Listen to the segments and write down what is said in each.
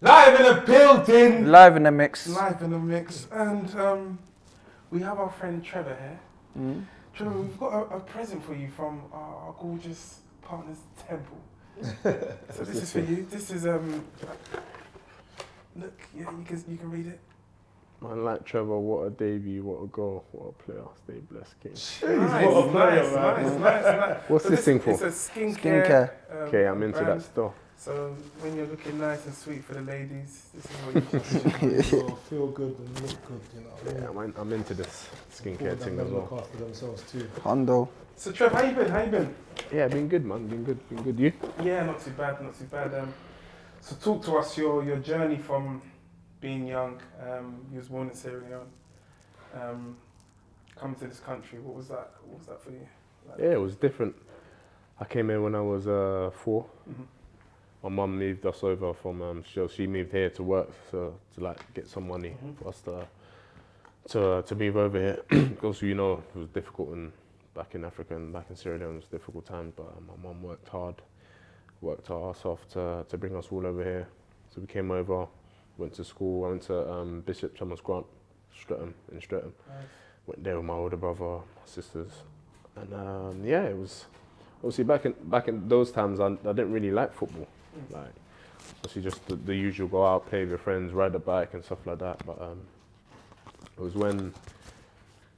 Live in the building! Live in the mix. Live in the mix. And we have our friend Trevor here. Mm. Trevor, we've got a present for you from our gorgeous partners, Temple. So this is for you. This is, look, yeah, you can read it. Man, like Trevor, what a debut, what a goal, what a player. Stay blessed, King. Nice. What's So this thing for? It's a skincare. Okay, I'm into brand. that stuff. So when you're looking nice and sweet for the ladies, this is what you should do. Feel good and look good, you know. Yeah, I'm into this skincare thing as Look well. after themselves too. Hondo. So Trev, how you been? Yeah, been good, man. Been good. You? Yeah, not too bad. So talk to us your journey from being young. You was born in Sierra Leone. Coming to this country, what was that for you? Like, Yeah, it was different. I came in when I was 4. Mm-hmm. My mum moved us over from she moved here to work, so to like get some money for us to move over here. Because it was difficult back in Africa and back in Sierra Leone. It was difficult times, but my mum worked our ass off to bring us all over here. So we came over, went to school. I went to Bishop Thomas Grant, Streatham. Nice. Went there with my older brother, my sisters, and it was obviously back in those times. I didn't really like football. Like, obviously just the usual go out, play with your friends, ride a bike and stuff like that. But it was when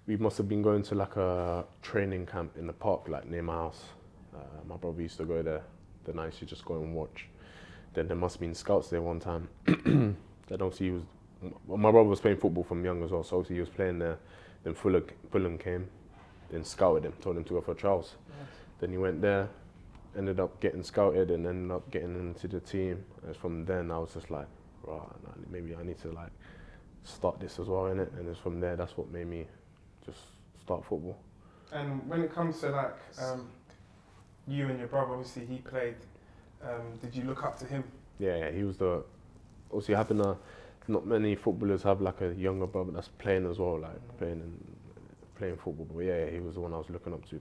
we must have been going to like a training camp in the park, like near my house. My brother used to go there. Then I used to just go and watch. Then there must have been scouts there one time. Then obviously my brother was playing football from young as well, so obviously he was playing there. Then Fulham came, then scouted him, told him to go for trials. Nice. Then he went there, ended up getting scouted and ended up getting into the team. And from then I was just like, right, maybe I need to like start this as well, innit? And it's from there, that's what made me just start football. And when it comes to like you and your brother, obviously he played. Did you look up to him? Yeah, he was obviously not many footballers have like a younger brother that's playing as well, like playing football. But yeah, he was the one I was looking up to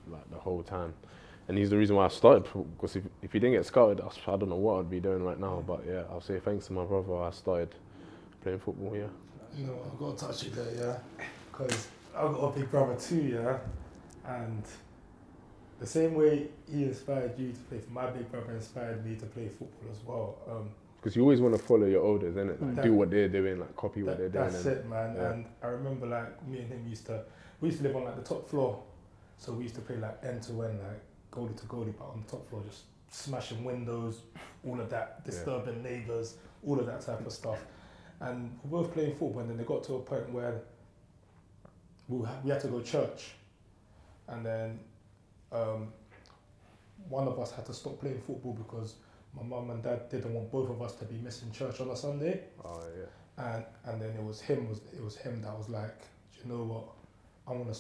like the whole time. And he's the reason why I started, because if he didn't get scouted, I don't know what I'd be doing right now. But yeah, I'll say thanks to my brother, I started playing football, yeah. You know, I've got to touch you there, yeah? Because I've got a big brother too, yeah? And the same way he inspired you to play, my big brother inspired me to play football as well. Because you always want to follow your elders, innit? Like do what they're doing, like copy what they're doing. That's it, man. Yeah. And I remember like me and him used to live on like the top floor. So we used to play like end to end, like goalie to goalie, but on the top floor, just smashing windows, all of that, disturbing neighbours, all of that type of stuff. And we were both playing football, and then they got to a point where we had to go to church. And then one of us had to stop playing football because my mum and dad didn't want both of us to be missing church on a Sunday. Oh yeah. And then it was him that was like, you know what? I'm gonna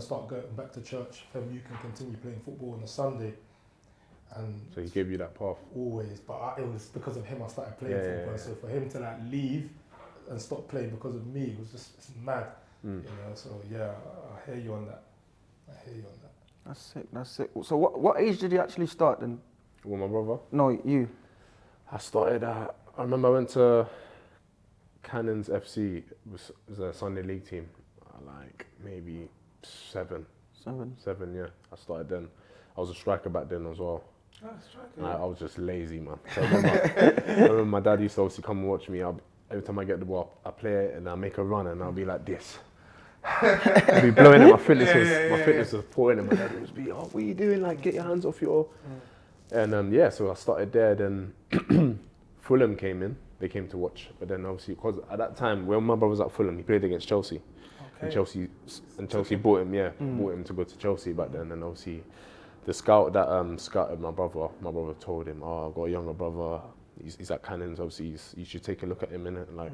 start going back to church. Then you can continue playing football on a Sunday. And so he gave you that path. Always, but it was because of him I started playing football. So for him to like leave and stop playing because of me, it was just mad. You know. So yeah, I hear you on that. That's sick. So what age did you actually start then? With my brother? No, you. I started, I remember I went to Cannons FC, it was a Sunday league team, like maybe 7, yeah. I started then. I was a striker back then as well. Oh, striker. I was just lazy, man. So I remember my dad used to obviously come and watch me. Every time I get the ball, I play it and I make a run and I'll be like this. I'd be blowing it, my fitness was pouring and my dad would be, oh, what are you doing? Like, get your hands off your... And so I started there, then Fulham came in, they came to watch. But then obviously, because at that time, when my brother was at Fulham, he played against Chelsea. Okay. And Chelsea bought him to go to Chelsea back then. And obviously, the scout that scouted my brother told him, oh, I've got a younger brother, he's at Cannons, obviously you should take a look at him, innit? Like,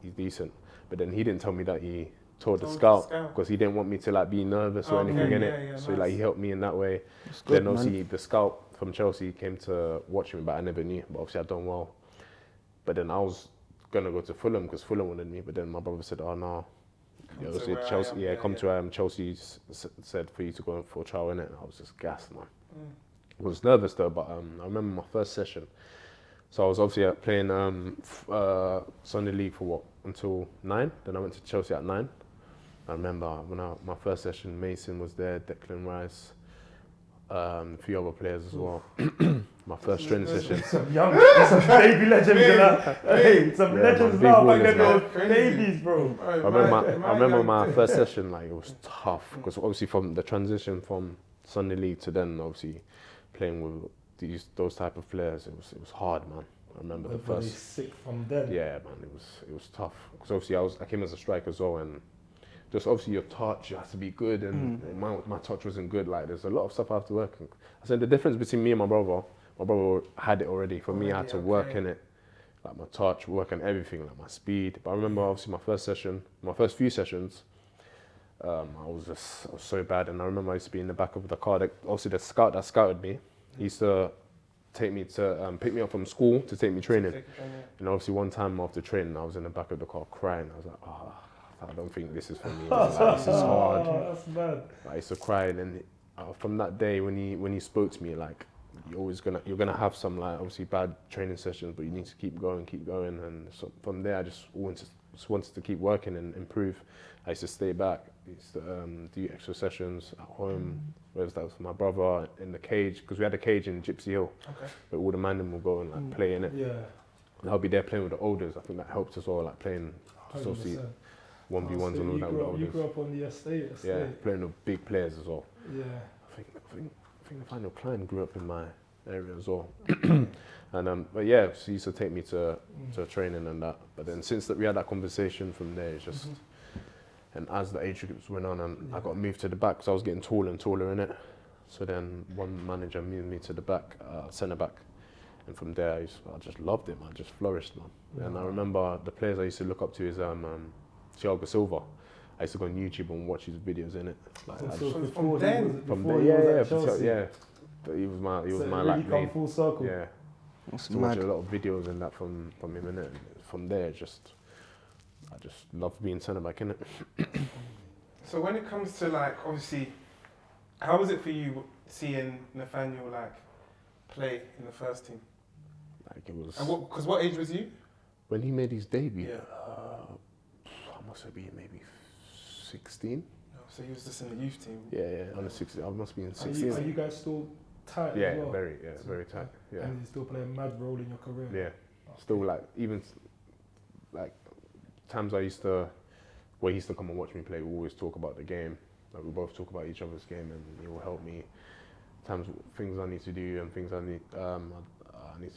he's decent. But then he didn't tell me that he told the scout because he didn't want me to like be nervous or anything in it. Yeah, so nice. Like he helped me in that way. Good, then obviously the scout from Chelsea came to watch me, but I never knew. But obviously I'd done well. But then I was gonna go to Fulham because Fulham wanted me. But then my brother said, "Oh no, Chelsea. Come to Chelsea said for you to go in for a trial in it." I was just gassed, man. I was nervous though, but I remember my first session. So I was obviously playing Sunday League for until 9. Then I went to Chelsea at 9. I remember when my first session, Mason was there, Declan Rice, a few other players as well. My first training session. Some baby legends in that. Hey, some legends now, back then they were babies, bro. I remember my first session, like it was tough because obviously from the transition from Sunday League to then obviously playing with those type of players, it was hard, man. I remember the first. Sick from then. Yeah, man, it was tough because obviously I came as a striker as well, and just obviously your touch has to be good, and my touch wasn't good. Like there's a lot of stuff I have to work on. I said the difference between me and my brother had it already. For me, I had to work in it, like my touch, work on everything, like my speed. But I remember obviously my first few sessions, I was so bad, and I remember I used to be in the back of the car. Obviously the scout that scouted me, he used to take me to pick me up from school to take me training. And obviously one time after training, I was in the back of the car crying. I was like, I don't think this is for me. Like, this is hard. That's bad. I used to cry, and then from that day when he spoke to me, like you're gonna have some like obviously bad training sessions, but you need to keep going. And so from there, I just wanted to keep working and improve. I used to stay back. I used to do extra sessions at home, whether that was with my brother in the cage, because we had a cage in Gypsy Hill, where all the man will go and like play in it. Yeah. And I'll be there playing with the olders. I think that helped as well, like playing. Just obviously 1v1s and all that with the olders. You grew up on the estate. Yeah, playing with big players as well. Yeah. I think Nathaniel Klein grew up in my area as well. And but yeah, so he used to take me to training and that. But then since we had that conversation from there, it's just and as the age groups went on, and I got moved to the back because I was getting taller and taller in it. So then one manager moved me to the back, centre back, and from there I just loved it, man. I just flourished, man. Yeah. And I remember the players I used to look up to is Thiago Silva. I used to go on YouTube and watch his videos in it. Like, From there, yeah. But he was my really like come main. full circle. Yeah. That's To watch mad. a lot of videos and that from him in it. From there, I just love being centre back in it. So when it comes to like, obviously, how was it for you seeing Nathaniel like play in the first team? Like it was. And what age was you? When he made his debut, Yeah. I must have been maybe 16. So he was just in the youth team. Yeah, under 16. I must be in Are 16. you guys still tight Yeah, as well? very tight. Yeah, And you still play a mad role in your career? yeah. Still like even like times where he used to come and watch me play. We always talk about the game. Like we both talk about each other's game, and he will help me. Times things I need to do and things I need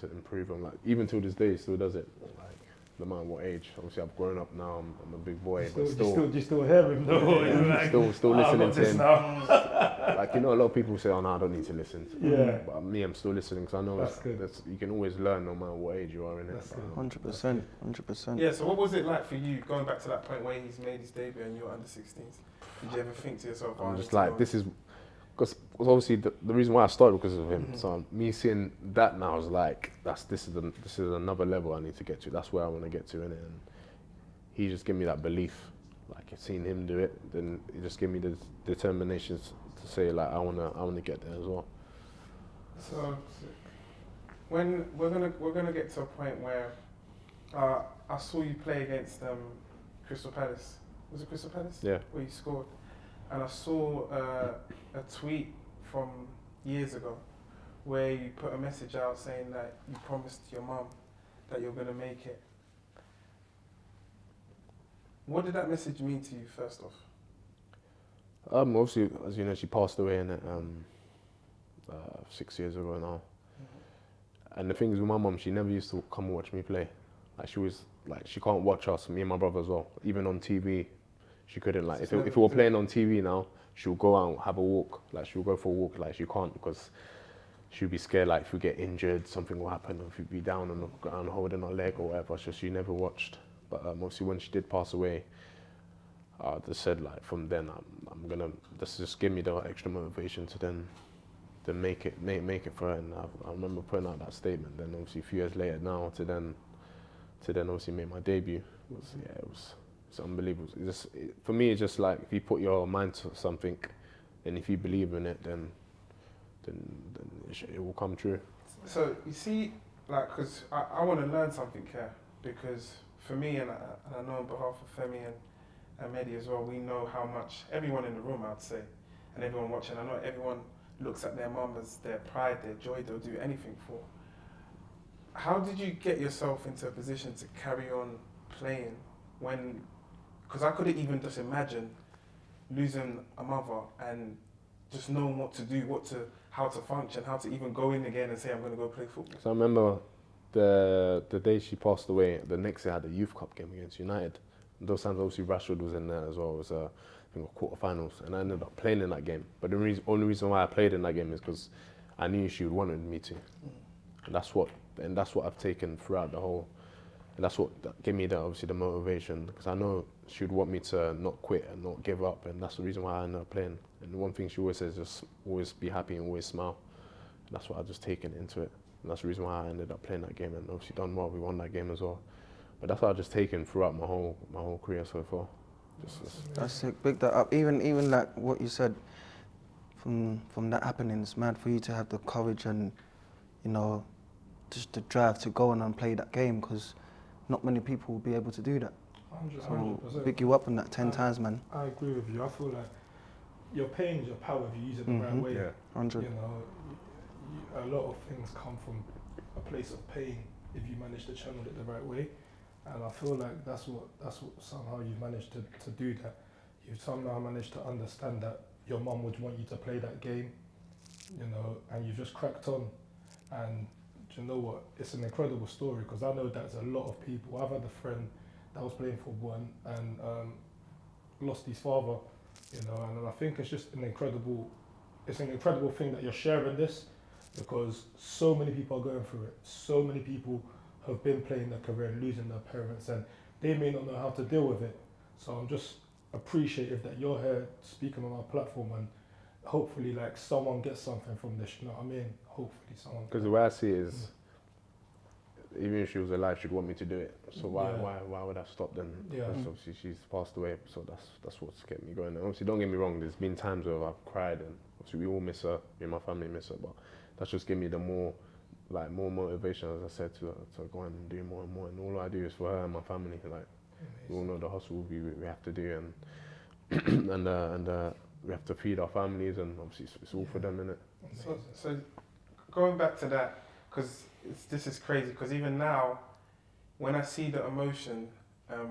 to improve on. Like even till this day, he still does it. Like no matter what age. Obviously, I've grown up now. I'm a big boy, but still, you still hear him though. yeah, Like, still listening to him. Now. Like a lot of people say, "Oh no, I don't need to listen." Yeah. But me, I'm still listening because I know That's good. you can always learn no matter what age you are in it. That's But, good. 100%. Yeah, so what was it like for you going back to that point where he's made his debut and you were under 16s? Did you ever think to yourself, I'm just like, this is because obviously the reason why I started because of him. So me seeing that now is like this is another level I need to get to. That's where I want to get to in it. And he just gave me that belief. Like seeing him do it, then it just gave me the determination to say like I wanna get there as well. So when we're gonna get to a point where I saw you play against Crystal Palace. Was it Crystal Palace? Yeah. Where you scored, and I saw a tweet from years ago where you put a message out saying that you promised your mum that you're gonna make it. What did that message mean to you, first off? Obviously, as you know, she passed away in it 6 years ago now. And the thing is with my mum, she never used to come and watch me play. Like she was like she can't watch us, me and my brother as well. Even on TV, she couldn't like if we were playing on TV now, she'll go out and have a walk. Like she'll go for a walk. Like she can't because she'll be scared. Like if we get injured, something will happen. Or if we be down on the ground holding our leg or whatever. So she never watched. But obviously when she did pass away, I just said like from then I'm gonna just give me the extra motivation to then make it for her. And I remember putting out that statement. Then obviously a few years later now to then obviously make my debut it's unbelievable. For me it's just like if you put your mind to something, and if you believe in it, then it will come true. So you see, like, because I want to learn something here, because for me, and I know on behalf of Femi and Mehdi as well, we know how much everyone in the room, I'd say, and everyone watching, I know everyone looks at their mum as their pride, their joy, they'll do anything for. How did you get yourself into a position to carry on playing when, because I couldn't even just imagine losing a mother and just knowing what to do, how to function, how to even go in again and say I'm going to go play football. So I remember the day she passed away, the next day I had a youth cup game against United. And those times obviously Rashford was in there as well. It was I think quarterfinals, and I ended up playing in that game. But the only reason why I played in that game is because I knew she would wanted me to, and that's what I've taken throughout the whole. And that's what gave me obviously the motivation, because I know she would want me to not quit and not give up, and that's the reason why I ended up playing. And the one thing she always says is just always be happy and always smile. And that's what I've just taken into it. And that's the reason why I ended up playing that game, and obviously done well. We won that game as well. But that's what I've just taken throughout my whole career so far. That's sick. Big that up. Even like what you said, from that happening, it's mad for you to have the courage and, you know, just the drive to go on and play that game, because not many people will be able to do that. 100%. So big you up on that 10 times, man. I agree with you. I feel like your pain is your power if you use it the right way. Yeah. 100. You know, a lot of things come from a place of pain if you manage to channel it the right way. And I feel like that's what somehow you've managed to do that. You've somehow managed to understand that your mum would want you to play that game, you know, and you've just cracked on. And do you know what? It's an incredible story, because I know that's a lot of people. I've had a friend that was playing football and lost his father, you know, and I think it's just an incredible thing that you're sharing this, because so many people are going through it. So many people have been playing their career and losing their parents, and they may not know how to deal with it. So I'm just appreciative that you're here speaking on our platform, and hopefully like someone gets something from this, you know what I mean? Hopefully someone. Because the way I see it is, even if she was alive, she'd want me to do it. So why would I stop then? Yeah. Because obviously she's passed away, so that's what's kept me going. And obviously, don't get me wrong, there's been times where I've cried, and obviously we all miss her, me and my family miss her, but that's just given me the more motivation, as I said, to go and do more and more. And all I do is for her and my family. Like, we all know the hustle we have to do, and and we have to feed our families, and obviously it's all for them, innit? So going back to that, because this is crazy, because even now, when I see the emotion,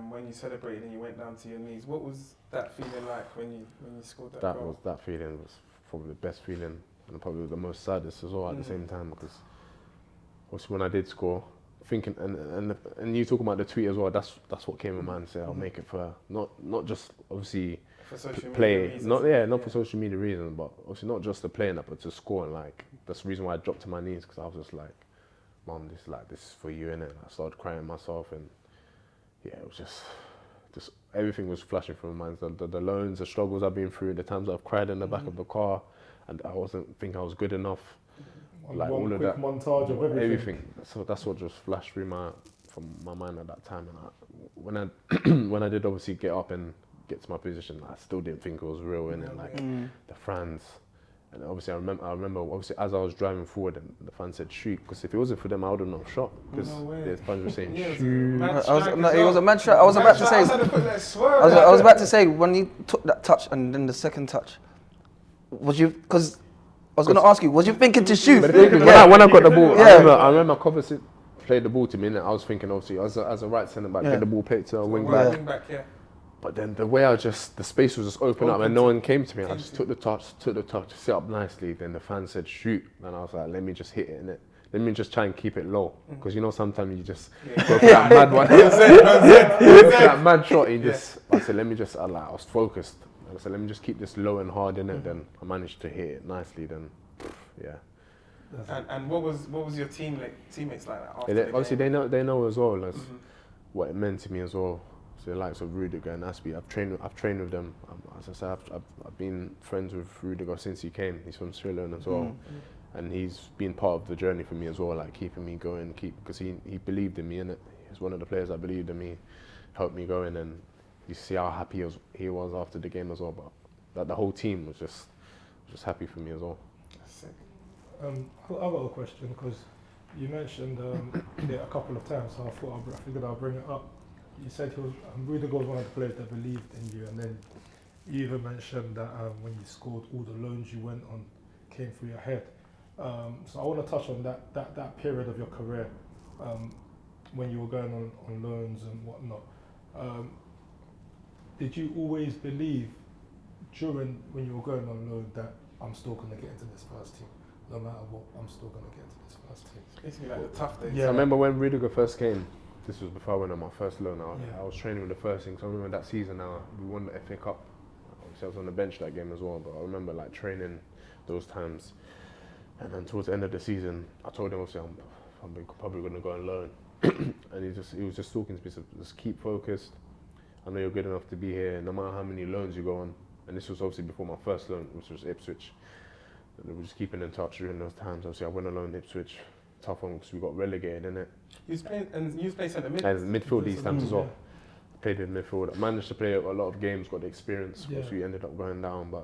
when you celebrated and you went down to your knees, what was that feeling like when you scored that goal? That feeling was probably the best feeling, and probably the most saddest as well at the same time, because obviously when I did score, thinking and you talking about the tweet as well, that's what came in mind. Say I'll make it for not just obviously For social play, media reasons. not for social media reasons, but obviously not just to playing that, but to score. And like that's the reason why I dropped to my knees, because I was just like, Mom, this is for you, innit? I started crying myself, and yeah, it was just everything was flashing from my mind. The loans, the struggles I've been through, the times I've cried in the back of the car, and I wasn't think I was good enough. Like all of that montage of everything. So that's what just flashed through from my mind at that time. And when I did obviously get up and get to my position, I still didn't think it was real, innit? Like the fans, and obviously I remember obviously as I was driving forward, and the fans said shoot, because if it wasn't for them, I would have not shot, because the fans were saying shoot. It was a mad shot. I was about to say. I was about to say, when you took that touch and then the second touch, was you? Because I was going to ask you, was you thinking to shoot? But when I got the ball, I remember Kovacic played the ball to me, and I was thinking obviously as a right centre back, get the ball played to a wing back. But then the way the space was just open up and no one came to me. I just took the touch, set up nicely. Then the fan said shoot, and I was like, let me just hit it, innit? Let me just try and keep it low, because you know sometimes you just go for that mad one, that mad shot. I said, let me just. I was focused. I said, let me just keep this low and hard in it. Then I managed to hit it nicely. Then, yeah. And what was your teammates like that after obviously they know as well as what it meant to me as well. So the likes of Rudiger and Aspie, I've trained with them. As I said, I've been friends with Rudiger since he came. He's from Sri Lanka as well, and he's been part of the journey for me as well, like keeping me going, because he believed in me, innit? He's one of the players that believed in me, helped me going, and you see how happy he was after the game as well. But that the whole team was just happy for me as well. That's sick. I've got a question, because You mentioned it a couple of times, so I figured I'll bring it up. You said Rudiger was one of the players that believed in you, and then you even mentioned that when you scored, all the loans you went on came through your head. So I want to touch on that period of your career when you were going on loans and whatnot. Did you always believe during when you were going on loan that I'm still going to get into this first team? No matter what, I'm still going to get into this first team. It's been like the tough days. I remember when Rudiger first came, this was before I went on my first loan. Yeah. I was training with the first thing, so I remember that season we won the FA Cup. Obviously I was on the bench that game as well, but I remember like training those times. And then towards the end of the season, I told him obviously I'm probably going to go on loan. And he was just talking to me, so just keep focused. I know you're good enough to be here, no matter how many loans you go on. And this was obviously before my first loan, which was Ipswich. And we were just keeping in touch during those times. Obviously I went on loan Ipswich, tough one because we got relegated, innit? You was playing centre mid. And midfield these times as well. I played in midfield. I managed to play a lot of games, got the experience. Yeah. We ended up going down, but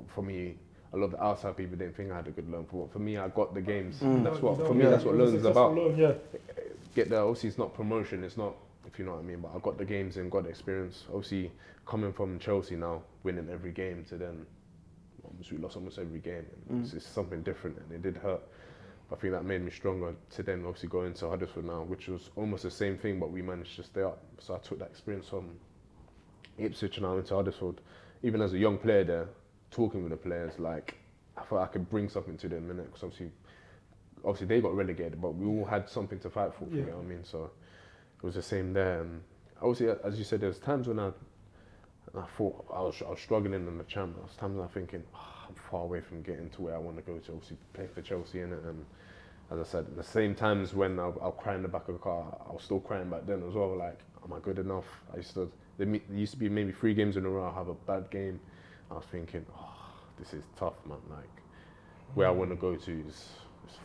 for me, a lot of the outside people didn't think I had a good loan. For me, I got the games. That's what loans is about. Loan, yeah. Get there. Obviously, it's not promotion. It's not, if you know what I mean. But I got the games and got the experience. Obviously, coming from Chelsea now, winning every game, to then we lost almost every game. It's something different, and it did hurt. I think that made me stronger to then obviously go into Huddersfield now, which was almost the same thing, but we managed to stay up. So I took that experience from Ipswich and I went to Huddersfield. Even as a young player there, talking with the players, like I thought I could bring something to them, innit? Because obviously they got relegated, but we all had something to fight for. You know what I mean? So it was the same there. And obviously, as you said, there was times when I thought I was struggling in the champ. There was times when I was thinking, I'm far away from getting to where I want to go to. Obviously, play for Chelsea, innit? And as I said, the same times when I'll cry in the back of the car, I was still crying back then as well. Like, am I good enough? There used to be maybe 3 games in a row I'll have a bad game. I was thinking, this is tough, man. Like, where I want to go to is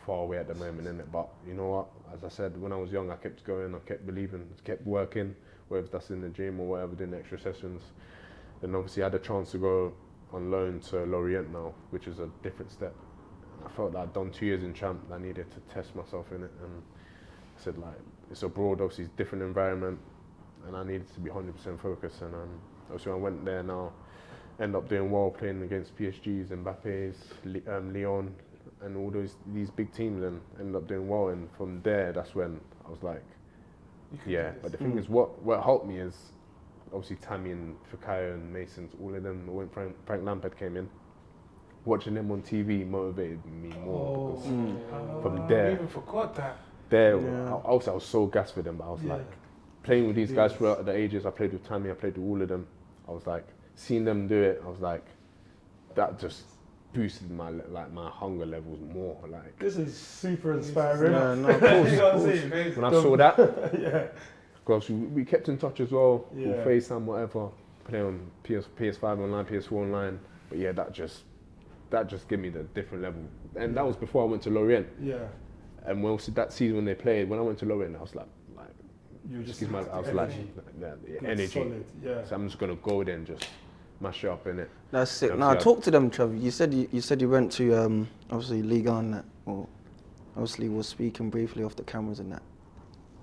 far away at the moment, innit? But you know what? As I said, when I was young, I kept going, I kept believing, kept working, whether that's in the gym or whatever, doing extra sessions. Then obviously I had a chance to go on loan to Lorient now, which is a different step. I felt that I'd done 2 years in champ, I needed to test myself in it, and I said, like, it's abroad, obviously it's a different environment, and I needed to be 100% focused. And obviously I went there now, end up doing well, playing against PSG's, Mbappe's, Lyon, and all these big teams, and ended up doing well. And from there, that's when I was like, yeah. But the thing is, what helped me is obviously Tammy and Fikayo and Masons, all of them. When Frank Lampard came in, watching them on TV motivated me more. Because from there, I even forgot that. I was so gassed for them. But I was like, playing with these guys throughout the ages. I played with Tammy, I played with all of them. I was like, seeing them do it, I was like, that just boosted my hunger levels more. Like, this is super inspiring. Yeah, no, of course. When I saw that, because we kept in touch as well, Yeah. with FaceTime, whatever, play on PS5 online, PS4 online. But yeah, that just gave me the different level. And that was before I went to Lorient. Yeah. And when that season when they played, when I went to Lorient, I was like, You just I was like, energy. Solid, yeah. So I'm just gonna go there and just mash it up in it. That's it. Now talk to them, Trevor. You said you went to obviously Ligue 1 that, or obviously was speaking briefly off the cameras and that.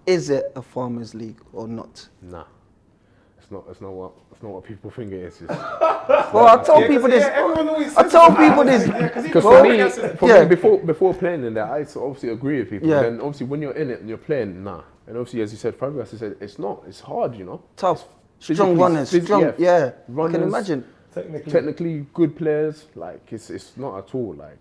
Is it a farmers' league or not? Nah, it's not what people think it is. Well, I told people this. Everyone always I says told that. people this. Because for me, before playing in there, I obviously agree with people. Yeah. Then obviously when you're in it and you're playing, nah. And obviously, as you said, Fabregas said, it's not. It's hard, you know. Tough. It's Strong runners. Strong. Yeah. Runners, I can imagine. Technically good players. Like it's not at all like.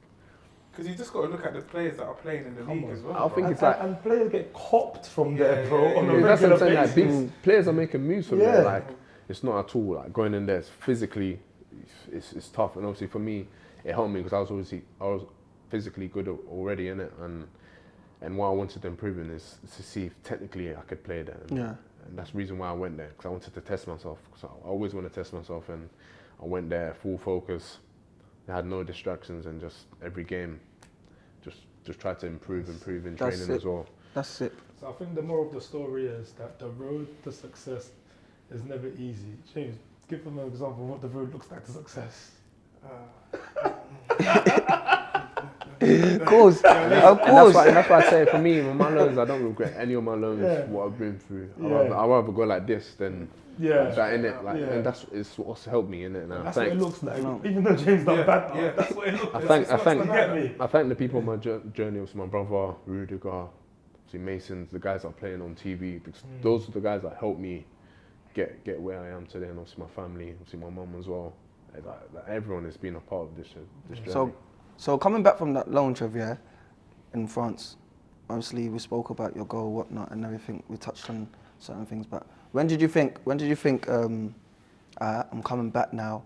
Because you just got to look at the players that are playing in the league as well. I think it's like. And players get copped from there, bro. On a That's what regular I'm saying. Like, basis. these players are making moves from Yeah. there. Like it's not at all like going in there. Physically, it's tough. And obviously for me, it helped me because I was physically good already in it, and what I wanted to improve in is to see if technically I could play there. And that's the reason why I went there, because I wanted to test myself. Because I always want to test myself, and I went there full focus. I had no distractions, and just every game, just try to improve in training as well. That's it. So I think the moral of the story is that the road to success is never easy. James, give them an example of what the road looks like to success. Of course. And that's why I say for me, with my loans, I don't regret any of my loans, what I've been through. I'd rather go like this than that, innit? Like, and it's what's helped me, innit? And that's what it looks like. Even though James done bad, that's what it looks like. I thank the people on my journey. Obviously my brother, Rudiger, Masons, the guys that are playing on TV. Those are the guys that helped me get where I am today, and obviously my family, obviously my mum as well. Like everyone has been a part of this journey. So coming back from that loan, Trev, in France, obviously we spoke about your goal, whatnot, and everything. We touched on certain things, but when did you think? I'm coming back now.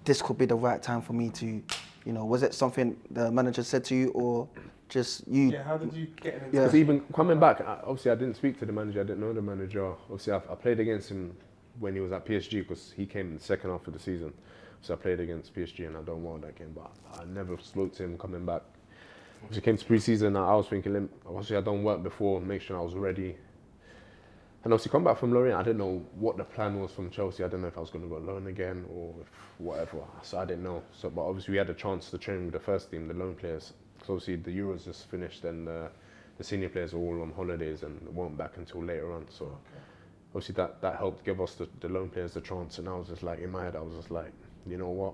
This could be the right time for me to, was it something the manager said to you, or just you? Yeah, how did you get into Because even coming back, obviously I didn't speak to the manager, I didn't know the manager. Obviously I played against him when he was at PSG, because he came in the second half of the season. So I played against PSG and I done well that game, but I never spoke to him coming back. Obviously came to pre-season, I was thinking, obviously I done work before, make sure I was ready. And obviously come back from Lorient, I didn't know what the plan was from Chelsea. I didn't know if I was going to go loan again or if whatever, so I didn't know. So, but obviously we had a chance to train with the first team, the loan players. Because obviously the Euros just finished and the senior players are all on holidays and weren't back until later on. So obviously that helped give us the loan players the chance. And I was just like, in my head, I was just like, you know what?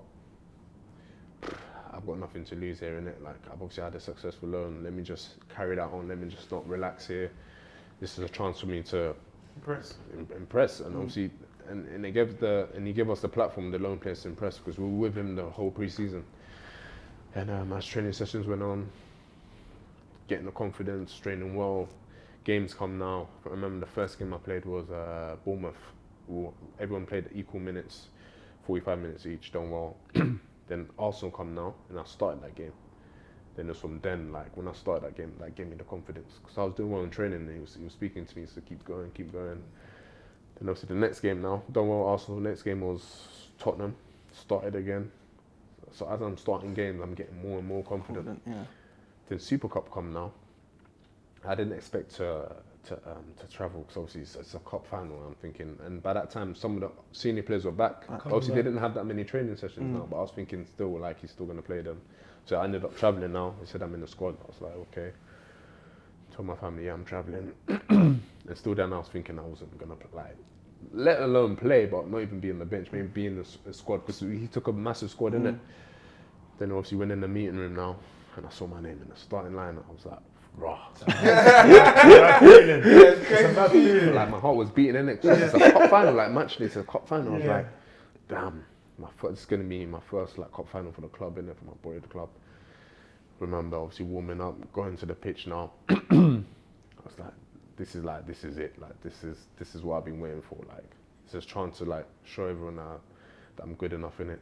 I've got nothing to lose here, innit? Like, I've obviously had a successful loan. Let me just carry that on. Let me just not relax here. This is a chance for me to impress. And obviously, and he gave us the platform, the loan players, to impress, because we were with him the whole pre-season. And as training sessions went on, getting the confidence, training well, games come now. I remember the first game I played was Bournemouth. Everyone played equal minutes, 45 minutes each, done well. Then Arsenal come now, and I started that game. Then it's from then, like when I started that game, that gave me the confidence. Because I was doing well in training, and he was speaking to me, so keep going. Then obviously the next game now, done well Arsenal. Next game was Tottenham, started again. So as I'm starting games, I'm getting more and more confident. Then Super Cup come now. I didn't expect to travel, because obviously it's a cup final, I'm thinking. And by that time, some of the senior players were back. Obviously they didn't have that many training sessions now, but I was thinking still, like, he's still going to play them. So I ended up traveling now. He said I'm in the squad. I was like, okay. Told my family, I'm traveling. And still then I was thinking I wasn't going to play, let alone play, but not even be on the bench, maybe be in the squad, because he took a massive squad, innit? Then obviously went in the meeting room now, and I saw my name in the starting line. I was like, raw. Like my heart was beating, innit? It's a cup final, like match day, it's a cup final. I was like, damn, this is gonna be my first like cup final for the club, innit? For my boy at the club. Remember, obviously warming up, going to the pitch now. I was like, this is it. Like this is what I've been waiting for. Like, it's just trying to like show everyone that I'm good enough in it.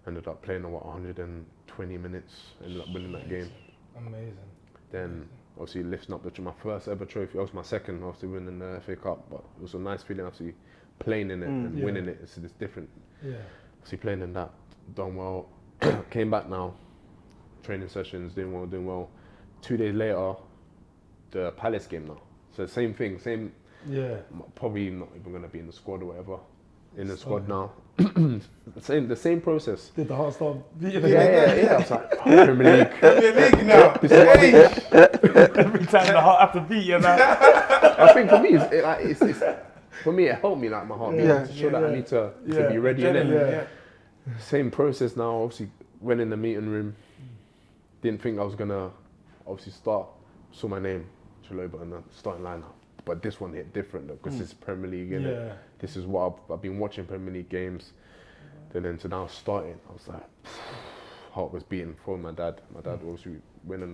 Ended up playing 120 minutes. Ended up winning that game. Amazing. Then obviously lifting up my first ever trophy. It was my second after winning the FA Cup, but it was a nice feeling obviously playing in it and winning it. It's different. Obviously playing in that, done well. Came back now, training sessions, doing well. 2 days later, the Palace game now. So same thing, probably not even going to be in the squad or whatever. In the squad now. the same process. Did the heart start beating again? I was like, Premier League. Premier League now. Every time the heart have to beat you now. I think for me, for me it helped me, like my heart beat, to show that I need to be ready. Same process now. Obviously went in the meeting room. Didn't think I was gonna obviously start. Saw my name, Chalobah, in the starting lineup. But this one hit different though, because it's Premier League, innit? This is what I've been watching Premier League games. Then to now starting, I was like, heart was beating for my dad. My dad obviously winning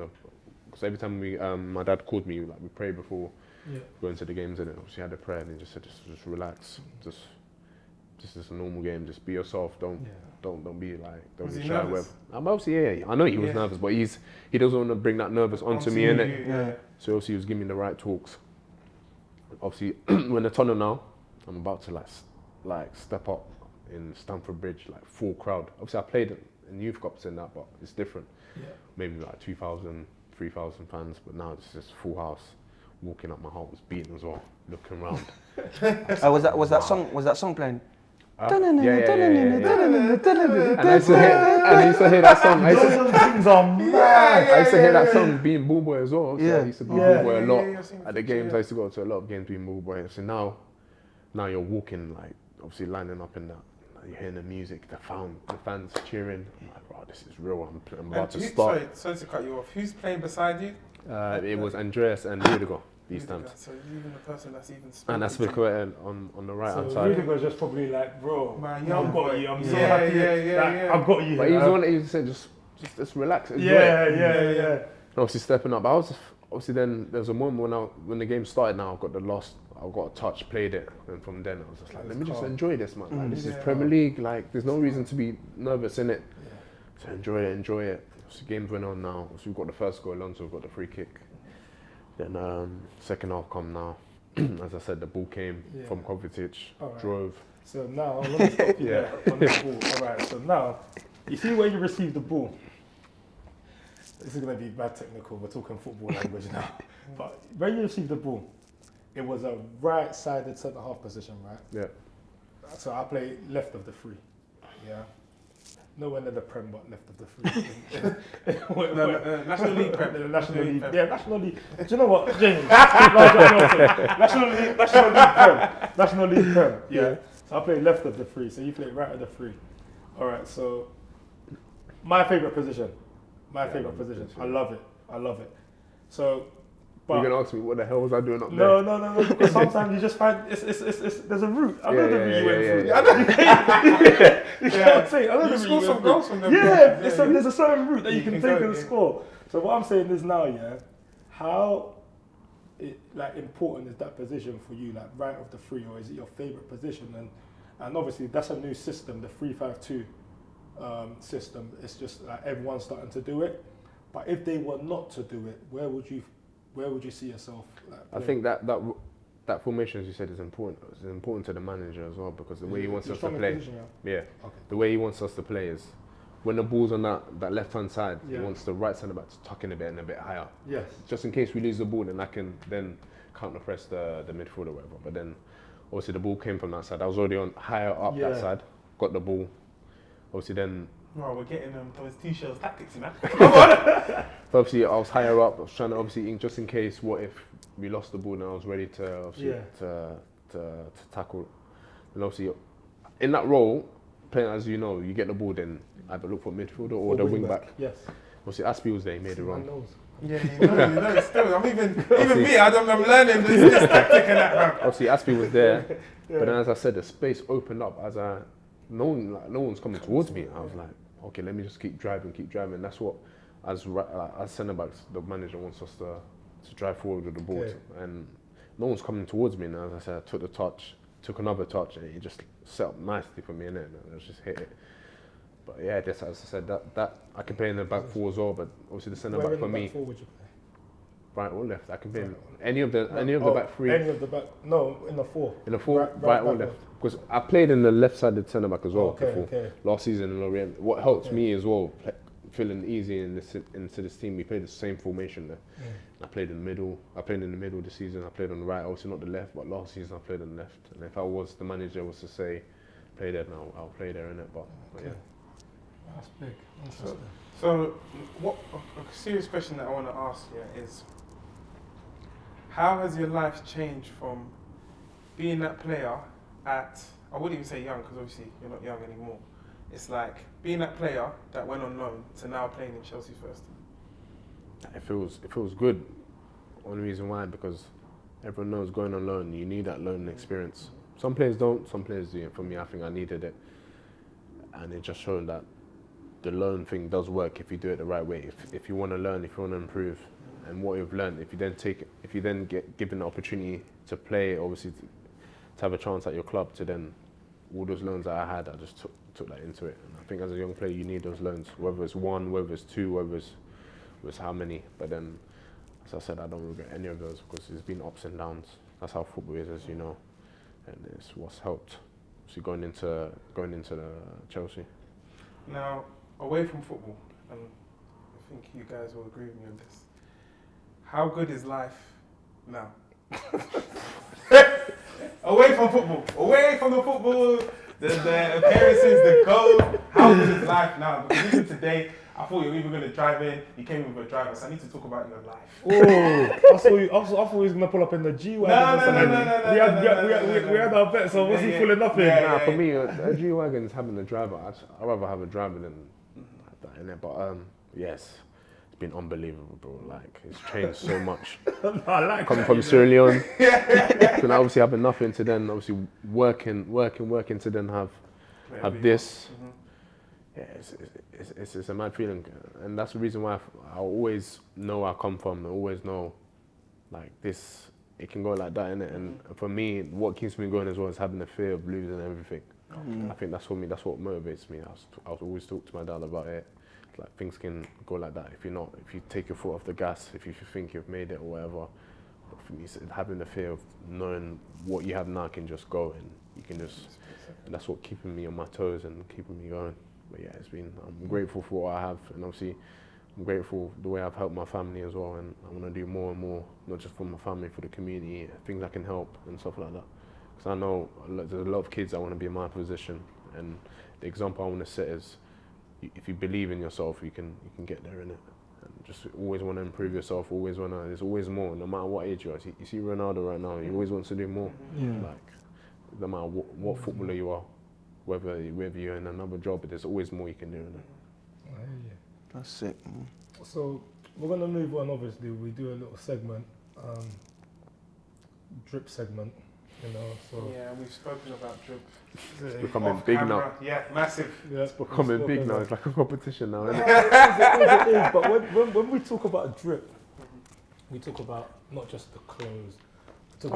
because every time my dad called me, like we prayed before going to the games, and obviously had a prayer, and he just said, just relax, just is a normal game, just be yourself, don't be like, don't be shy. I'm obviously I know he was nervous, but he doesn't want to bring that nervous onto me, innit? So obviously he was giving me the right talks. Obviously, when the tunnel now, I'm about to like step up in Stamford Bridge, like full crowd. Obviously, I played in youth cups and that, but it's different. Maybe like 2,000, 3,000 fans, but now it's just full house. Walking up, my heart was beating as well. Looking around. Was that song playing? And I used to hear that song. Those things are mad. I used to hear that song being Ball Boy as well. So I used to be Ball Boy a lot. Yeah, At the games, I used to go to a lot of games being Ball Boy. So now you're walking, like, obviously lining up in that. You're hearing the music, the fans cheering. I'm like, bro, this is real. I'm about to start. Sorry to cut you off. Who's playing beside you? It was Andreas and Rudiger these times. So you're even the person that's even And that's Spilicueta on the right hand So side. Rudiger's just probably like, bro, Man, I've young got boy. you. I'm so Yeah, happy. yeah. I've got you. But he was the one that he said, just relax. Enjoy it. Yeah. And obviously stepping up. Obviously then there was a moment when the game started. Now I got a touch, played it, and from then I was just like, let me just enjoy this, man. Like, this is Premier League. Like, there's no reason to be nervous in it. So enjoy it. So games went on now. So we've got the first goal, Alonso got the free kick. Then second half come now. As I said, the ball came from Kovacic, drove. So now, let me stop you there on the ball. All right, so now, you see where you receive the ball. This is going to be bad technical, we're talking football language now. But when you receive the ball, it was a right-sided centre-half position, right? Yeah. So I play left of the three, yeah? Nowhere near the Prem, but left of the three. National League Prem. The National League. Yeah, National League. Do you know what, James? National League Prem. Yeah. So I play left of the three. So you play right of the three. All right. So my favourite position. I love it. So. But You're gonna ask me what the hell was I doing up there? No. Because sometimes you just find it's there's a route. I know the route you went through. You can't say. I know the route you scored some went goals through. from them. There's a certain route that you can take and go, score. So what I'm saying is now, how important is that position for you, like right of the three, or is it your favourite position? And obviously that's a new system, the 3-5-2 system. It's just like everyone's starting to do it. But if they were not to do it, where would you see yourself? I think that formation, as you said, is important. It's important to the manager as well, because the way he wants us to play. Okay. The way he wants us to play is when the ball's on that left hand side, he wants the right centre back to tuck in a bit and a bit higher. Yes. Just in case we lose the ball, then I can then counter press the midfield or whatever. But then obviously the ball came from that side. I was already on higher up that side, got the ball. Obviously then. Oh, we're getting those T-shells tactics, man. So obviously I was higher up. I was trying to obviously, just in case, what if we lost the ball, and I was ready to obviously to tackle. And obviously in that role, playing as you know, you get the ball, then either look for midfielder or the wing back. Yes. Obviously Aspie was there, he made it run. Yeah, you know, still. I'm even me. I'm learning this tactic and that, man. Obviously Aspie was there, but then as I said, the space opened up as no one's coming towards me. I was like, okay, let me just keep driving. That's what, as centre backs, the manager wants us to drive forward with the ball, and no one's coming towards me. And as I said, I took another touch, and it just set up nicely for me, and I just hit it. But yeah, just as I said, that I can play in the back four as well. But obviously the centre back for me, four would you play? right or left, I can play in any of the back three. Any of the back? No, in the four. In the four, right or left. Because I played in the left-sided centre back as well before. Last season in Lorient. What helps me as well, feeling easy into this team, we played the same formation there. I played in the middle. I played in the middle this season. I played on the right, obviously not the left, but last season I played on the left. And if the manager was to say, play there now, I'll play there, innit? But yeah. That's big. Interesting. So, what a serious question that I want to ask you is, how has your life changed from being that player at, I wouldn't even say young, because obviously you're not young anymore. It's like being that player that went on loan to now playing in Chelsea's first team. It feels good. Only reason why, because everyone knows going on loan, you need that loan experience. Some players don't, some players do. And for me, I think I needed it. And it just showed that the loan thing does work if you do it the right way. If you want to learn, if you want to improve, and what you've learned, if you then get given the opportunity to play, obviously to have a chance at your club, to then all those loans that I had, I just took that into it. And I think as a young player, you need those loans, whether it's one, whether it's two, whether it's how many. But then, as I said, I don't regret any of those, because there's been ups and downs. That's how football is, as you know, and it's what's helped. So going into the Chelsea. Now, away from football, and I think you guys will agree with me on this. How good is life now? Away from football, away from the football, the appearances, the goals, how was his life now? Because even today, I thought you were even going to drive in. You came in with a driver, so I need to talk about your life. Oh, I thought he was gonna pull up in the G wagon. No. We had our bet, so was he pulling up in? Nah, for me, a G wagon is having a driver. I'd rather have a driver than that in it. But yes, it's been unbelievable, bro. Like it's changed so much. I like Coming that, from you Sierra Leone, to now obviously having nothing to then obviously working to then have this. Yeah, it's a mad feeling, and that's the reason why I always know where I come from. I always know, like this, it can go like that, innit? And for me, what keeps me going as well is having the fear of losing everything. I think that's for me. That's what motivates me. I was always talk to my dad about it. Like things can go like that if you take your foot off the gas, if you think you've made it or whatever. But for me, it's having the fear of knowing what you have now can just go, and you can just. And that's what keeping me on my toes and keeping me going. But yeah, I'm grateful for what I have, and obviously I'm grateful the way I've helped my family as well, and I want to do more and more, not just for my family, for the community, things I can help and stuff like that. Because I know there's a lot of kids that want to be in my position, and the example I want to set is, if you believe in yourself, you can get there, innit? And just always want to improve yourself, there's always more, no matter what age you are. You see Ronaldo right now, he always wants to do more. Like, no matter what footballer you are, whether you're in another job, there's always more you can do, innit? That's sick. So we're gonna move on. Obviously, we do a little segment, drip segment. You know, so yeah, we've spoken about drip. It's becoming big now. Yeah, massive. Yeah, It's becoming big now. It's like a competition now, isn't it? It is, but when we talk about drip, we talk about not just the clothes. So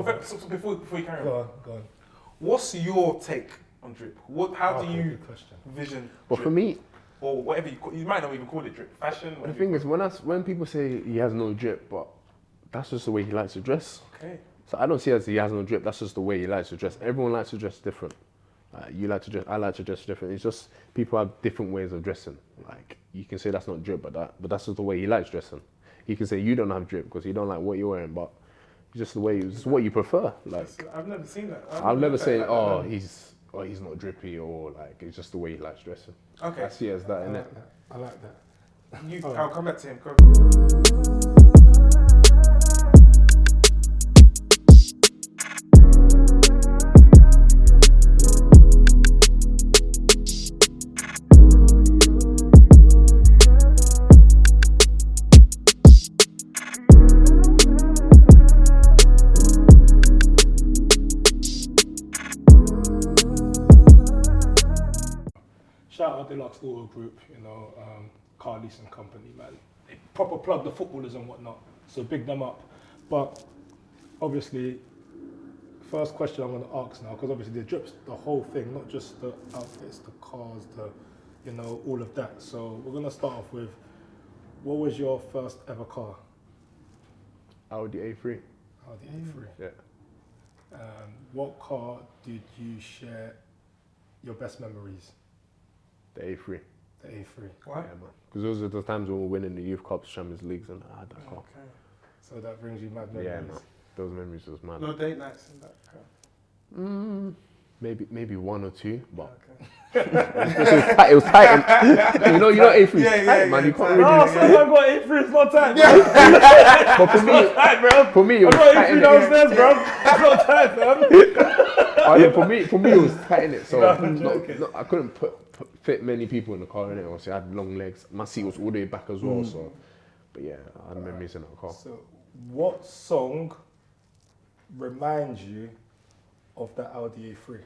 before you carry on, Go on. what's your take on drip? How do you good question. vision But drip? for me, or whatever you might not even call it drip, fashion. the thing is, when people say he has no drip, but that's just the way he likes to dress. Okay. So I don't see it as he has no drip. That's just the way he likes to dress. Everyone likes to dress different. You like to dress. I like to dress different. It's just people have different ways of dressing. Like you can say that's not drip, but that's just the way he likes dressing. You can say you don't have drip because you don't like what you're wearing, but it's just the way. It's just what you prefer. Like I've never seen that. I'll never say, he's not drippy, or like it's just the way he likes dressing. Okay. I see it as that, innit? I like that. I'll come back to him. Go. Shout out Deluxe Auto Group, you know, car leasing company, man. They proper plug the footballers and whatnot, so big them up. But obviously, first question I'm going to ask now, because obviously the drips, the whole thing, not just the outfits, the cars, all of that. So we're going to start off with, what was your first ever car? Audi A3. Audi A3. Yeah. What car did you share your best memories? The A3. The A3. Why? Yeah, man. Because those are the times when we were winning the Youth Cups, Champions Leagues, and I had that car. Okay. So that brings you mad memories. Yeah, man. Those memories was mad. No date nights in that car. Maybe one or two, but Okay. it was tight. You know A3 is Yeah, tight, man. You can't really. No, so I got A3, it's not tight, bro. But for me, it was I got tight. A3 innit? downstairs, bro. It's not tight, man. Oh, yeah, for me, it was tight in it. So No, I'm joking. I couldn't fit many people in the car in it. Obviously, I had long legs. My seat was all the way back as well. So, but yeah, I had memories in that car. So, what song reminds you of that Audi A3?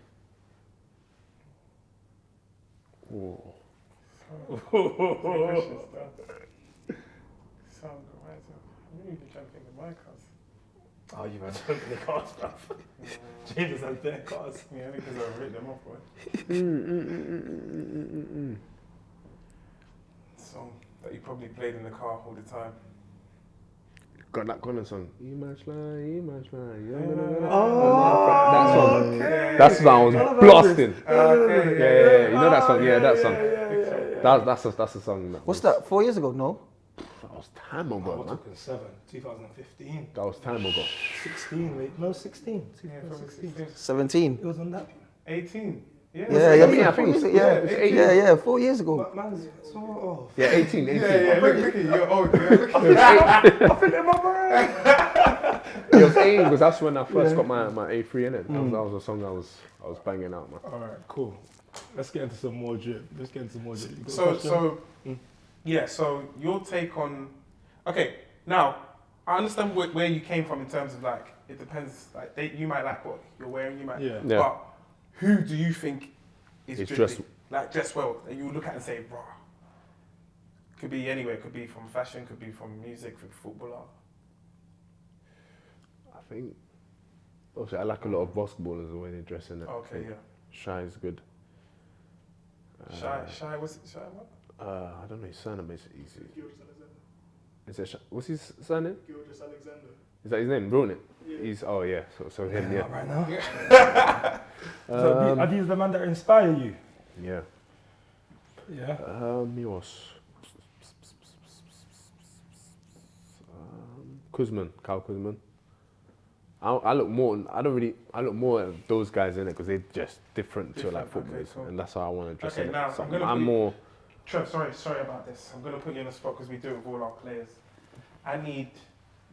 Oh. I'm really trying to think of my cars. Oh, you've had so many cars, bro. Jesus had their cars. Yeah, because I've written them off, boy. Song that you probably played in the car all the time. Got that Connor song. You must lie. Oh, that song. okay. That song I was blasting. Okay, Yeah. You know that song? Yeah, that song. That's a song. What's that? 4 years ago? No. That was time ago, We're man. talking 2015. That was time ago. 16, wait. No, 16. Yeah, probably 2016. 16. 17. It was on that. 18. Yeah, I think it's 18. Yeah, 4 years ago. Man's so off. Yeah, 18. Yeah, look at you, you're old. Yeah. I think in my brain. It was 18 because that's when I first got my A3 in it. That was a song I was banging out, man. All right, cool. Let's get into some more drip. You got a question? So your take on, okay, now I understand where you came from in terms of like, it depends, like you might like what you're wearing, you might, Yeah. but who do you think is It's dressed well, and you look at and say, rah, could be anywhere, could be from fashion, could be from music, from footballer. I think, obviously, I like a lot of basketballers the way they dress in it. Okay, yeah. Shy is good. Shy, what's it, Shy what? I don't know his surname. Is it what's his surname? Gilgis Alexander. Is that his name? Ruin it. Yeah. He's so him, yeah. Right now. So are these the man that inspire you? Yeah. Yeah. Mios. Kuzman, Kyle Kuzman. I look more at those guys in it because they're just different to like footballers, okay, cool. And that's how I want to dress Okay, in now it. So I'm gonna I'm put- more. Trev, sorry about this. I'm going to put you on the spot because we do it with all our players. I need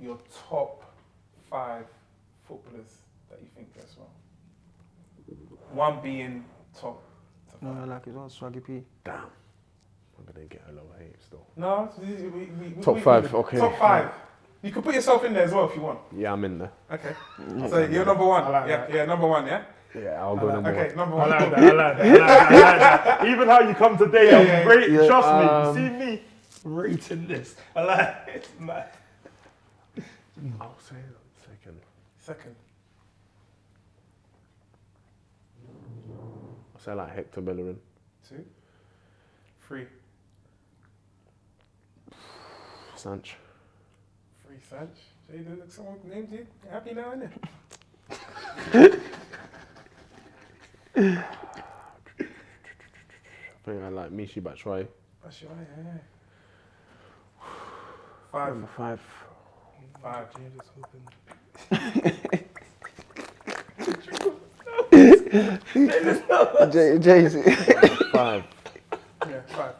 your top 5 footballers that you think dress well. One being top. No, I like it well, Swaggy P. Damn. I'm gonna get a lot of hate still. No, Top 5, okay. Top 5. You can put yourself in there as well if you want. Yeah, I'm in there. Okay. So you're number 1. I like that. Yeah, number 1, yeah? Yeah, I'll go number Okay, one. number I 1. like that. Even how you come today, Yeah, I'm great. yeah. Trust me. You see me rating this. I like it. Man. I'll say second. Second. I'll say like Hector Bellerin. 2. 3. Sanch. 3 Sanch. Jay, look, someone named you. Happy now, innit? I think I like Michi Batshuayi. That's right, yeah. 5. Number 5. 5. Jay-Z. 5. Yeah, 5.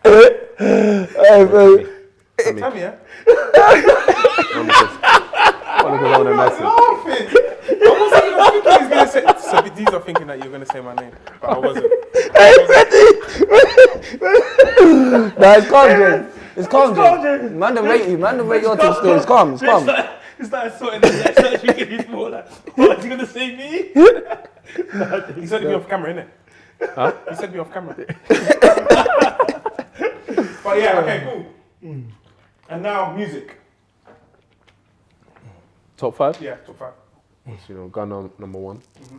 Hey, bro. Tell me, yeah? Because I want to mess it. Laughing. I wasn't even thinking he was going to say. So these are thinking that you're going to say my name, but I wasn't. Nah, it's calm, Jay. It's calm, Jay. Man, don't rate you. Man, don't rate your team still. It's calm. It's calm. It's like sorting this out. He's more like, what, is he going to say me? He said me off camera, innit? Huh? He said me off camera. But yeah, okay, cool. And now music. Top 5? Yeah, top 5. So, you know, Gunna number 1. Mm-hmm.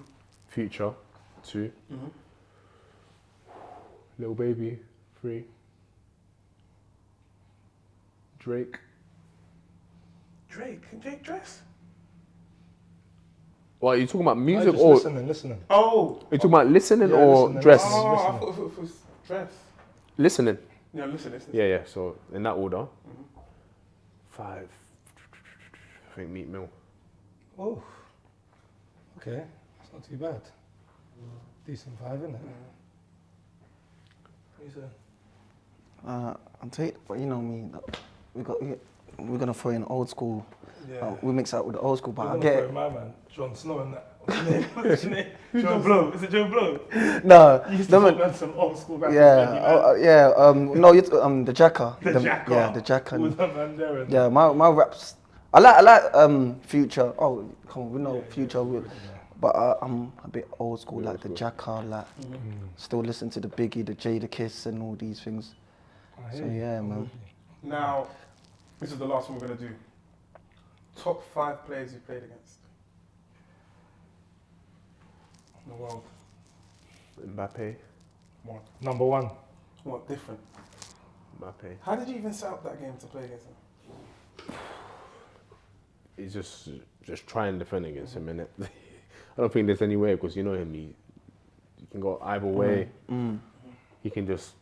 Future 2. Mm-hmm. Lil Baby 3. Drake. Drake. Can Drake dress? What, are you talking about music Just or listening. Oh. are you talking about listening Yeah, or listening. dress? Oh, I thought it was dress. Listening. Yeah, listen. Yeah. So in that order. Mm-hmm. 5. I think Meat Mill. Oh. Okay. That's not too bad. Decent 5, isn't it? I'll take, but you know me, we're gonna throw in old school. Yeah. We mix out with the old school, but I You're get gonna it. throw my man, Jon Snow and that. What's his name? Joe Blow. Is it Joe Blow? No, You used to them- put on some old school back no, the Jacker. The Jacker. Yeah, the Jacker. With that man there. And Yeah, my raps. I like Future. Oh, come on, we know Future. But I'm a bit old school, like the Jacker, like still listen to the Biggie, the Jada Kiss, and all these things. So yeah, man. Now, this is the last one we're going to do. Top 5 players you played against in the world. Mbappe. One. Number 1. What, different? Mbappe. How did you even set up that game to play against him? He's just try and defend against him, innit? I don't think there's any way because you know him. He can go either way. He can just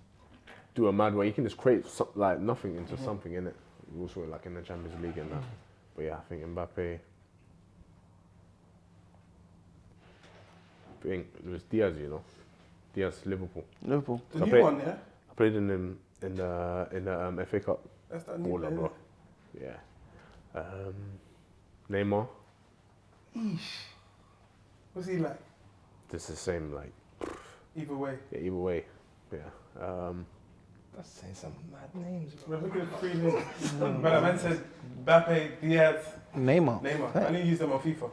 do a mad way. He can just create like nothing into something, innit? Also like in the Champions League and that. But yeah, I think Mbappe. I think it was Diaz, you know. Diaz, Liverpool. Liverpool. The So I new played- one, yeah? I played in the FA Cup. That's that new Baller, player, bro. Yeah. Neymar. Eesh. What's he like? Just the same, like, Either way. yeah, either way. Yeah. That's saying some mad names, bro. Bro, look at the three names. But the man said Mbappe, Diaz, Neymar. Neymar. Hey. I only use them on FIFA.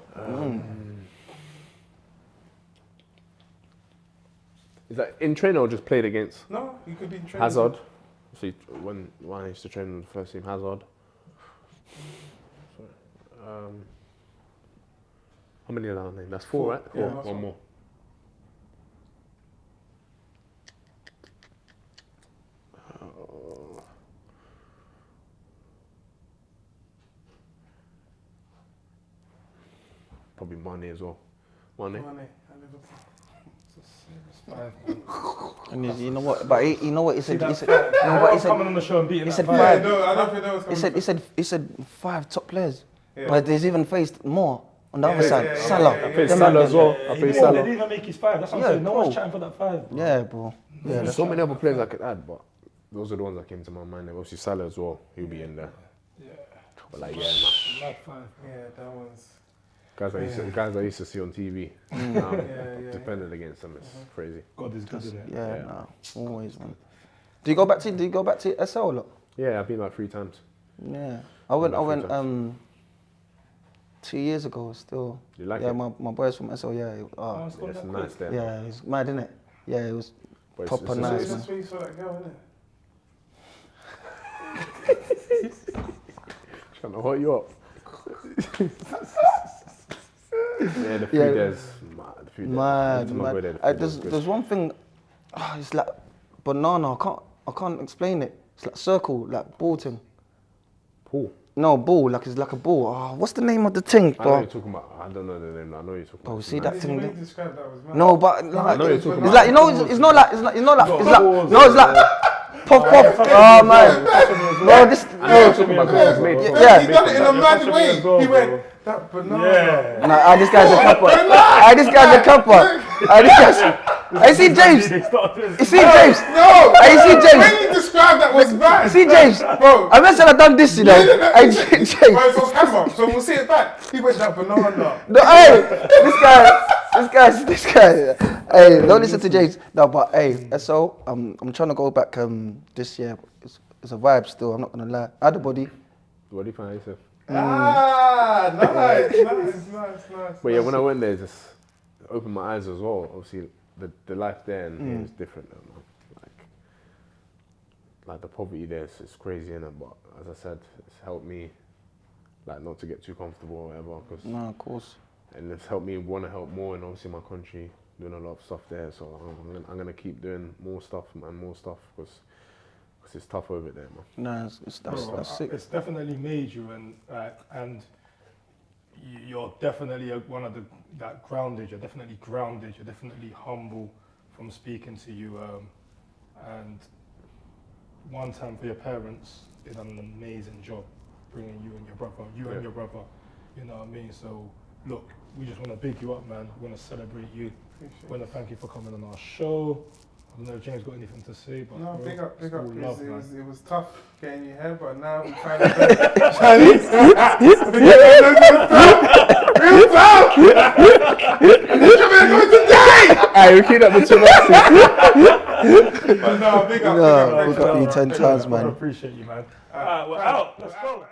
Is that in training or just played against? No, he could be trained. Hazard. See, when I used to train in the first team, Hazard. Sorry. How many are there? That's four, right? Yeah, Four. that's One one. more. Probably Mane as well. Mane. Mane, at Liverpool. And you know what? But you know what he said? He said, No, no, but he coming said, on the show and beating he that said five. five. Yeah, no, I don't think that was coming. he said 5 top players. Yeah. But he's even faced more on the Yeah, other yeah, side. yeah, Salah. yeah, yeah, I played yeah. Salah as well. I They played didn't Salah. even make his five. That's what I'm Yeah, saying. No one's bro. chatting for that five. Yeah, bro. Yeah, There's that's so many other players I could add, but those are the ones that came to my mind. Obviously Salah as well. He'll be in there. Yeah. But like, yeah, man. Mad five. Yeah, that one's. Guys I used to see on TV. Yeah. Defended against them. It's crazy. God is good, isn't it? yeah, Yeah. no, always, man. Do you go back to SL a lot? Yeah, I've been like 3 times. Yeah, I went About 3 times. 2 years ago. Still, You like yeah, it? my boys from SL. Yeah, Oh, it's gone It's that nice quick. there. yeah, it's mad, isn't it? Yeah, it was But it's- proper it's- nice, It's man. just where you saw that girl, innit? Trying to hot you up. Yeah, the food Yeah. there's mad. The food Mad, Every time I go there, mad. the food is There's one thing. It's like banana. I can't explain it. It's like circle, like ball thing. Pool. No ball, like it's like a ball. Oh, what's the name of the thing, I know bro? what you're talking about. I don't know the name. I know what you're talking Bro, about. see It's that nice. thing The way there? you described that was mad. No, but I like, know you're talking it's about. like you know, it's not like puff puff. Oh man, bro, this I know you're talking about because it's made. Yeah. He done it in a mad That's way. as well, He bro. went, that banana. Yeah. Nah, this guy's a cuppa. This guy's a cuppa. This guy's. I see James. You see James? No! I see The James. way you described that was bad. You see James? Bro. I mentioned I've done this, you know. I see James. Bro, it's on camera, so we'll see it back. He went, that banana. No, hey, this guy. Hey, don't listen to James. No, but hey, so I'm trying to go back this year. It's a vibe still. I'm not gonna lie. I had a body. What do you find yourself? Ah, nice. But yeah, when I went there, it just opened my eyes as well. Obviously, the life there and here is different, though, man. Like the poverty there is crazy, innit? But as I said, it's helped me, like, not to get too comfortable or whatever. Cause, No, of course. and it's helped me want to help more, and obviously my country doing a lot of stuff there. So I'm gonna keep doing more stuff, because it's tough over there, man. No, that's sick. It's definitely made you, and you're definitely one of that grounded. You're definitely grounded. You're definitely humble from speaking to you. And one time for your parents, they done an amazing job bringing you and your brother. You know what I mean? So look, we just want to big you up, man. We want to celebrate you. We want to thank you for coming on our show. I don't know if James got anything to say, but No, bro, big up. it's all love, man. It was tough getting you here, but now we kind of Chinese. Real tough. Hey, we keep up the two But no, big up. No, big up you 10 times, I man. appreciate you, man. Alright, we're out. Let's go.